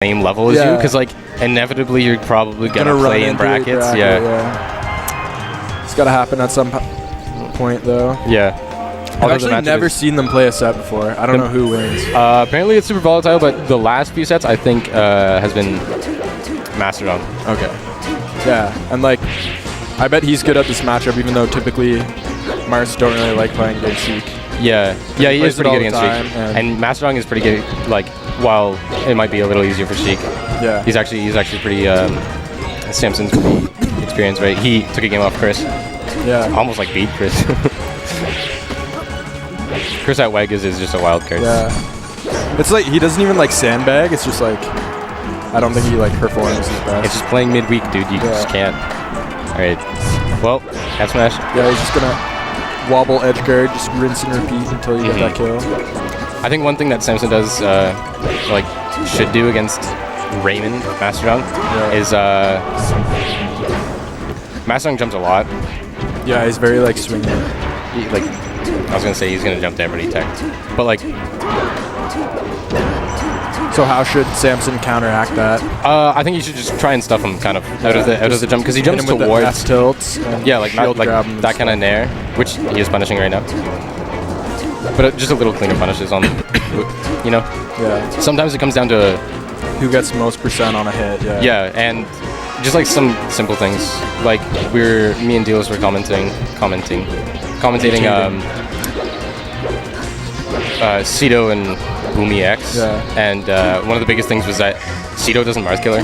same level as you, because like inevitably you're probably gonna play in brackets. It's gotta happen at some point though. Yeah. I've actually never seen them play a set before. I don't know who wins. Apparently it's super volatile, but the last few sets I think has been Masterdong. Okay. Yeah, and like, I bet he's good at this matchup, even though typically Mars don't really like playing against Sheik. Yeah, he is pretty good against Sheik. And Masterdong is pretty good, like, while it might be a little easier for Sheik. Yeah. He's actually pretty, Samson's pretty experienced, right? He took a game off Chris. Yeah. Almost like beat Chris. Chris at WEG is just a wild card. Yeah. It's like, he doesn't even like sandbag, it's just like, I don't think he like performs his best. It's just playing midweek, dude. You just can't. Alright. Well, F smash. Yeah, he's just gonna wobble edge guard, just rinse and repeat until you get that kill. I think one thing that Samson does, like, should do against Raymond Masterdong is Masterdong jumps a lot. Yeah, he's very like swinging. Like, I was gonna say he's gonna jump there, but he teched. But like, so how should Samson counteract that? I think you should just try and stuff him kind of out of the jump, because he jumps towards F tilts. Yeah, like that kind of nair, which he is punishing right now. But just a little cleaner punishes on, you know. Yeah. Sometimes it comes down to who gets most percent on a hit. Yeah. Yeah, and just like some simple things, like me and Dealers were commentating Cedo and Boomy X, and one of the biggest things was that Cedo doesn't Marth Killer.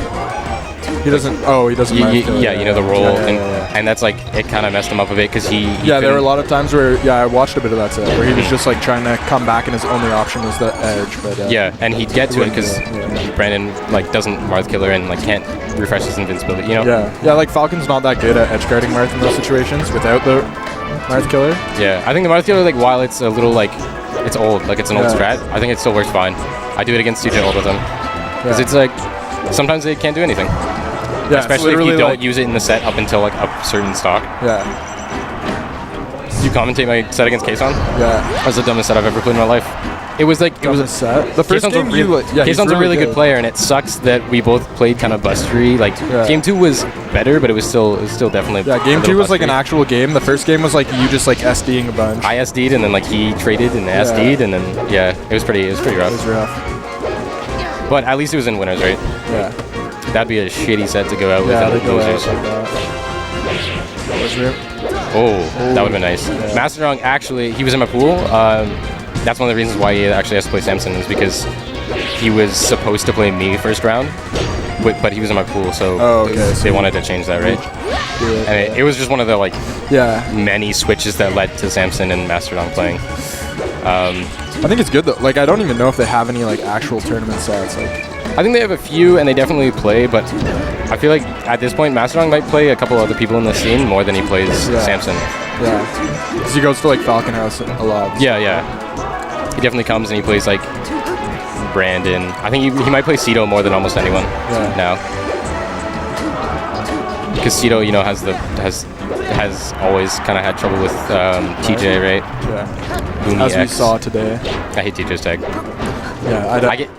He doesn't. Oh, he doesn't. Yeah, you know the roll, and that's like it kind of messed him up a bit because he there were a lot of times where I watched a bit of that set where he was just like trying to come back and his only option was the edge, but and he'd get to it because Brandon like doesn't Marth Killer and like can't refresh his invincibility, you know. Yeah, like Falcon's not that good at edge guarding Marth in those situations without the Marth Killer. Yeah, I think the Marth Killer, like, while it's a little like it's old, like it's an old strat, I think it still works fine. I do it against CJ all the time because it's like sometimes they can't do anything. Yeah, especially if you don't use it in the set up until like a certain stock. Yeah. You commentate my set against Kason? Yeah. That was the dumbest set I've ever played in my life. It was like it was a set. The first game Kason's a really good player, and it sucks that we both played kind of bustery. Like game 2 was better, but it was still definitely. Yeah, game 2 was like an actual game. The first game was like you just like SDing a bunch. I SD'd and then like he traded and SD'd and then it was pretty rough. It was rough. But at least it was in winners, right? Yeah. That'd be a shitty set to go out with losers. That would have been nice. Yeah. Masterdong, actually, he was in my pool. That's one of the reasons why he actually has to play Samson, is because he was supposed to play me first round, but he was in my pool, so they wanted to change that, right? And it was just one of the many switches that led to Samson and Masterdong playing. I think it's good though. Like, I don't even know if they have any like actual tournament sets. Like, I think they have a few, and they definitely play, but I feel like at this point, Masterdong might play a couple other people in the scene more than he plays Samson. Yeah, because he goes to like Falcon House a lot. Yeah. He definitely comes and he plays like Brandon. I think he might play Cedo more than almost anyone now. Because Cedo, you know, has always kind of had trouble with TJ, right? Yeah. Boomy As X. we saw today. I hate TJ's tag. Yeah, I get.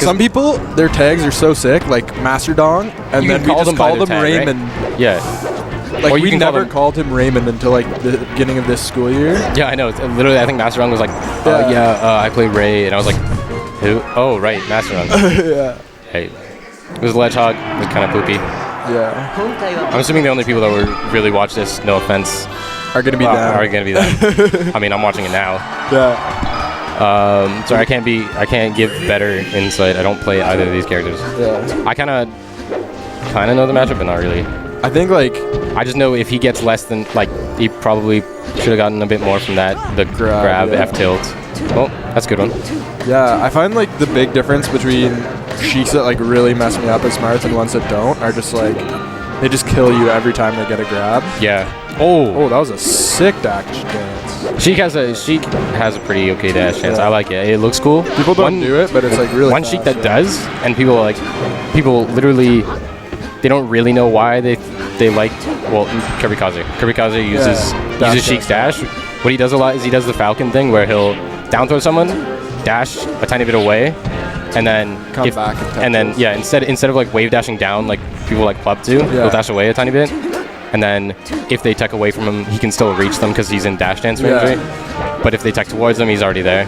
Some people, their tags are so sick, like Masterdong, and then we just called him Raymond. Right? Yeah. Like, we never called him Raymond until like the beginning of this school year. Yeah, I know. Literally, I think Masterdong was like, I play Ray, and I was like, who? Oh, right, Masterdong. Yeah. Hey, it was Ledgehog. It was kind of poopy. Yeah. I'm assuming the only people that would really watch this, no offense, are gonna be them. I mean, I'm watching it now. Yeah. So I can't give better insight. I don't play either of these characters. Yeah. I kind of know the matchup, but not really. I think like I just know if he gets less than like he probably should have gotten a bit more from that the grab F tilt. Oh, that's a good one. Yeah, I find like the big difference between Sheiks that like really mess me up as Marth and ones that don't are just like they just kill you every time they get a grab. Yeah. Oh, that was a sick dash dance. Sheik has a pretty okay dash chance. I like it. It looks cool. People don't do it, but it's like really one Sheik that does, and people literally they don't really know why they like Kirby-Kaze uses Sheik's dash. What he does a lot is he does the Falcon thing where he'll down throw someone, dash a tiny bit away, and then Come back and then yeah, instead of like wave dashing down like people like Plub do, he'll dash away a tiny bit, and then if they tech away from him, he can still reach them because he's in dash dance range, right? But if they tech towards him, he's already there,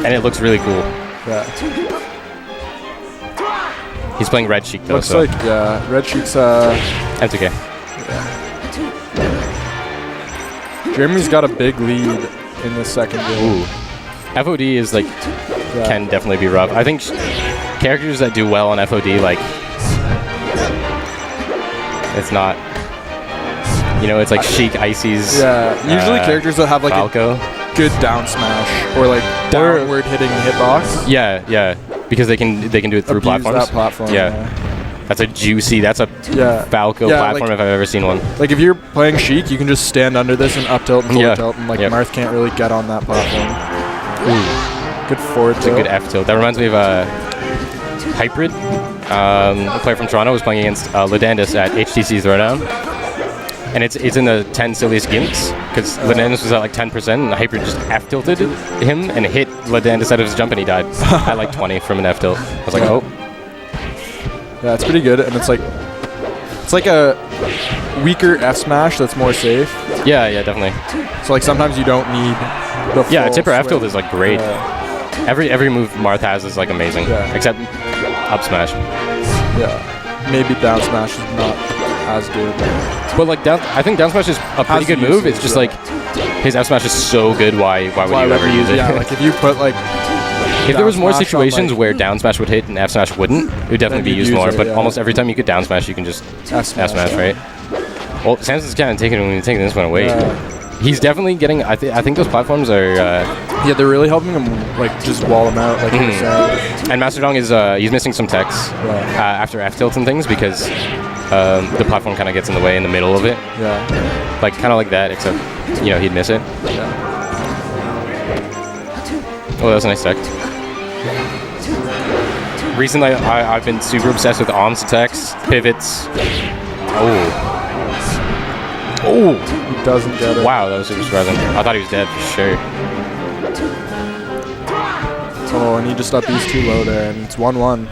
and it looks really cool. Yeah. He's playing Red Sheik though. Looks so. like Red Sheik's M2K. Jeremy's got a big lead in the second game. Ooh. FOD is like can definitely be rough. I think characters that do well on FOD, like it's not, you know, it's like Sheik, Ices. Yeah, usually characters that have like Falco. a good down smash or like downward hitting hitbox. Yeah, because they can do it through platforms. That platform. Yeah. That's a juicy. That's a Falco platform if I've ever seen one. Like if you're playing Sheik, you can just stand under this and up tilt and forward tilt, and like Marth can't really get on that platform. Ooh, good forward tilt. It's a good F tilt. That reminds me of Hybrid. A player from Toronto was playing against Ledandus at HTC Throwdown, and it's in the 10 silliest gimps because Ledandus was at like 10%, and Hybrid just F tilted him and hit Ledandus out of his jump, and he died at like 20 from an F tilt. I was like, oh. Yeah, it's pretty good, and it's like a weaker F smash that's more safe. Yeah, definitely. So like sometimes you don't need the full tipper swing. F tilt is like great. Every move Marth has is like amazing, except up smash. Yeah, maybe down smash is not as good. But like I think down smash is a pretty good move. It's just like his F smash is so good. Why would you ever use it? Yeah, like if you put like. If there was more situations where down smash would hit and F smash wouldn't, it would definitely be used more. But almost every time you could down smash, you can just F smash, right? Well, Samson's kind of taking this one away. He's definitely getting. I think those platforms are. Yeah, they're really helping him like just wall him out, like you said. And Masterdong is he's missing some techs after F tilts and things because the platform kind of gets in the way in the middle of it. Yeah. Like kind of like that, except he'd miss it. Yeah. Oh, that was a nice tech. Recently, I've been super obsessed with arms attacks, pivots. Oh, he doesn't get it. Wow, that was super surprising. I thought he was dead for sure. Oh, and he just up these too low there, and it's 1-1.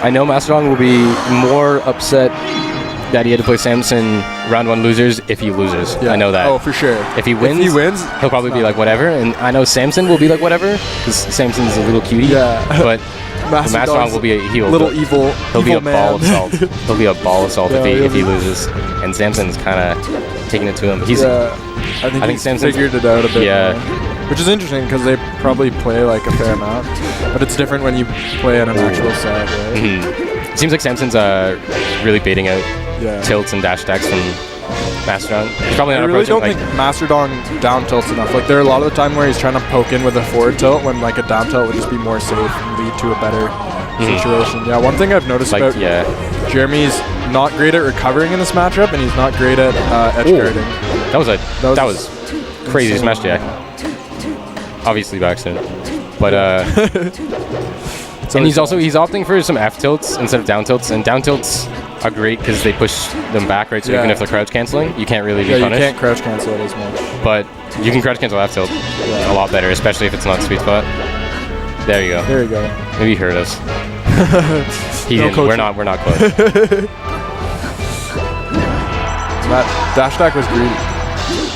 I know Masterdong will be more upset that he had to play Samson round 1 losers if he loses. Yeah. I know that. Oh, for sure. If he wins, he'll probably be like whatever, and I know Samson will be like whatever because Samson's a little cutie. Yeah. But Masterdong will be a heel. Little evil. He'll be a man. ball of salt. He'll be a ball of salt if he loses, and Samson's kind of taking it to him. He's. I think Samson's figured it out a bit. Yeah. More. Which is interesting because they probably play like a fair amount, but it's different when you play in an actual set, right? It seems like Samson's really baiting out tilts and dash attacks from Masterdong. He's probably not approaching. I really don't think Masterdong down tilts enough. Like there are a lot of the time where he's trying to poke in with a forward tilt when like a down tilt would just be more safe and lead to a better situation. Yeah, one thing I've noticed about Jeremy's not great at recovering in this matchup, and he's not great at edge guarding. That was crazy smash jack. Obviously by accident, but and he's opting for some F tilts instead of down tilts, and down tilts are great because they push them back, right? So even if they're crouch canceling, you can't really be punished. You can't crouch cancel it as much. But you can crouch cancel F tilt a lot better, especially if it's not sweet spot. There you go. There you go. Maybe he heard us. He didn't. We're not close. That dash attack was greedy.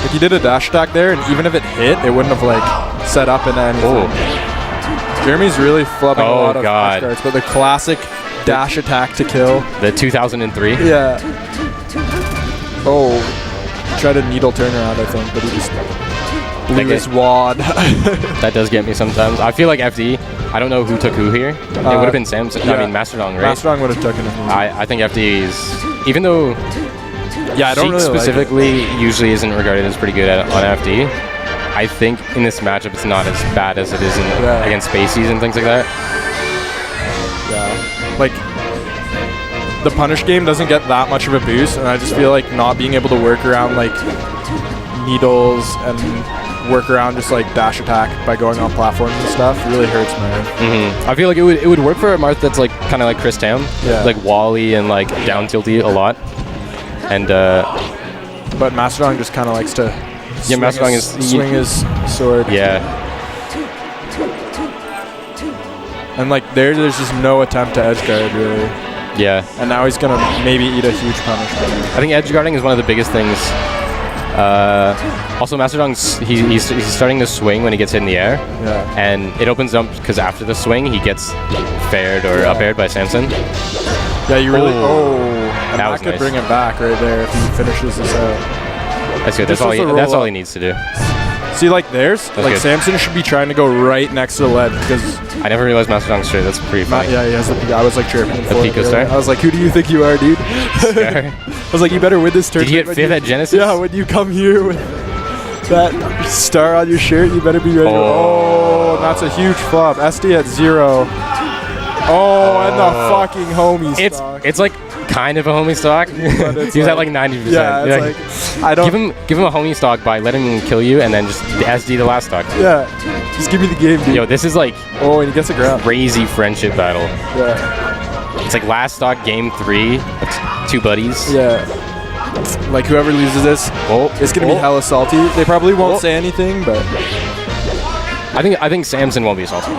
Like he did a dash attack there, and even if it hit, it wouldn't have like set up into anything. Jeremy's really flubbing a lot of dash cards, but the classic dash attack to kill. The 2003? Yeah. Oh, tried a needle turnaround, I think, but he just blew his wad. That does get me sometimes. I feel like FD, I don't know who took who here. It would have been Samson. I mean, Masterdong, right? Masterdong would have taken him. I think FD is, even though I don't really specifically usually isn't regarded as pretty good on FD, I think in this matchup it's not as bad as it is against Spaceys and things like that. Yeah. Like, the punish game doesn't get that much of a boost, and I just feel like not being able to work around like needles and work around just like dash attack by going on platforms and stuff really hurts me. I feel like it would work for a Marth that's like kind of like Chris Tam, like Wally and like down tilty a lot, and but Masterdong just kind of likes to swing his sword. Yeah. And like there's just no attempt to edge guard really. Yeah. And now he's gonna maybe eat a huge punishment. I think edge guarding is one of the biggest things. Also, Masterdong's he's starting to swing when he gets hit in the air. Yeah. And it opens up because after the swing he gets faired or up aired by Samson. Yeah, you really. And that was could nice. bring him back right there if he finishes this out. That's good. That's all he needs to do. See, like there's That's like good. Samson should be trying to go right next to the ledge because. I never realized Masterdong's straight. That's pretty funny. Yeah, he has the peak. I was like chirping for Pico it. star? I was like, who do you think you are, dude? Scar. I was like, you better win this tournament. Did you get 5th at Genesis? Yeah, when you come here with that star on your shirt, you better be ready. And that's a huge flop. SD at 0. And the fucking homie stock. It's like kind of a homie stock. He's at like 90%. Yeah, it's like I don't give him a homie stock by letting him kill you and then just SD the last stock. Yeah, just give me the game, dude. Yo, this is like and he gets a grab. Crazy friendship battle. Yeah. It's like last stock game 3. Two buddies. Yeah. Like whoever loses this, it's gonna be hella salty. They probably won't say anything, but I think Samson won't be salty.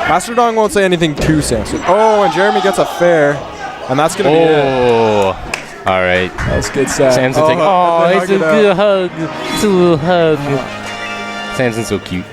Masterdong won't say anything to Samson. And Jeremy gets a fair, and that's gonna be it. All right. That's good stuff. Samson taking. It's a good hug. It's a little hug. Samson's so cute.